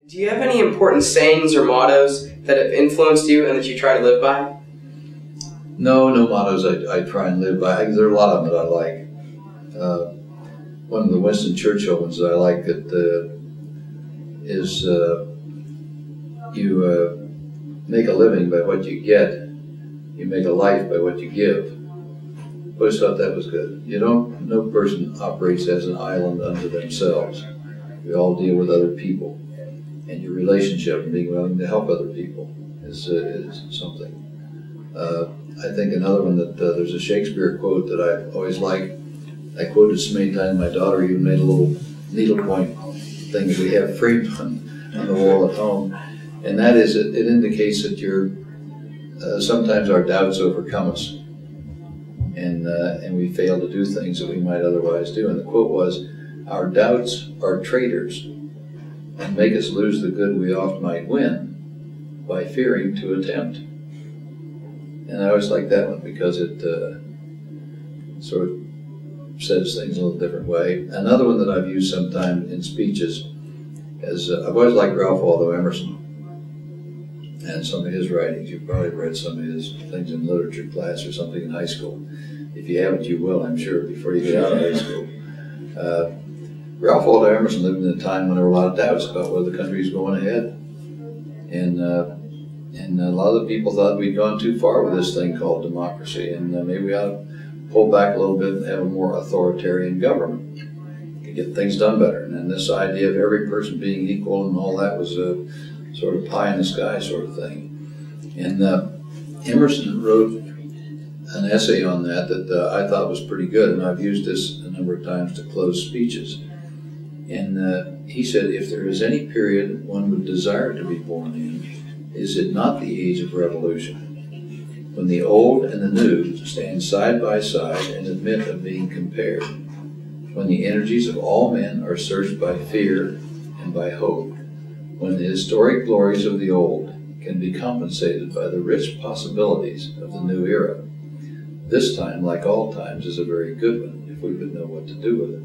Do you have any important sayings or mottos that have influenced you and that you try to live by? No mottos I try and live by. There are a lot of them that I like. One of the Winston Churchill ones that I like is you make a living by what you get. You make a life by what you give. I always thought that was good. No person operates as an island unto themselves. We all deal with other people. And your relationship and being willing to help other people is something. I think another one that there's a Shakespeare quote that I always like. I quoted so many times, my daughter even made a little needlepoint thing that we have framed on the wall at home. And that is, it indicates that sometimes our doubts overcome us. And we fail to do things that we might otherwise do. And the quote was, "Our doubts are traitors and make us lose the good we oft might win by fearing to attempt." And I always like that one because it sort of says things a little different way. Another one that I've used sometime in speeches is, I've always liked Ralph Waldo Emerson and some of his writings. You've probably read some of his things in literature class or something in high school. If you haven't, you will, I'm sure, before you get out of high school. Ralph Waldo Emerson lived in a time when there were a lot of doubts about whether the country was going ahead. And a lot of the people thought we'd gone too far with this thing called democracy, and maybe we ought to pull back a little bit and have a more authoritarian government to get things done better. And then this idea of every person being equal and all that was a sort of pie in the sky sort of thing. And Emerson wrote an essay on that I thought was pretty good, and I've used this a number of times to close speeches. And he said, if there is any period one would desire to be born in, is it not the age of revolution, when the old and the new stand side by side and admit of being compared, when the energies of all men are surged by fear and by hope, when the historic glories of the old can be compensated by the rich possibilities of the new era. This time, like all times, is a very good one, if we would know what to do with it.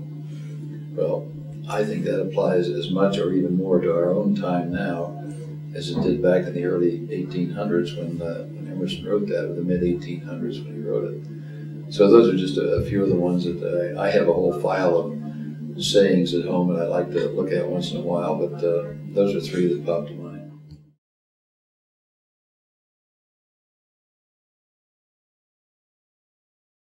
Well, I think that applies as much or even more to our own time now as it did back in the early 1800s when Emerson wrote that, or the mid-1800s when he wrote it. So those are just a few of the ones that I have a whole file of sayings at home that I like to look at once in a while, but those are three that popped to mind.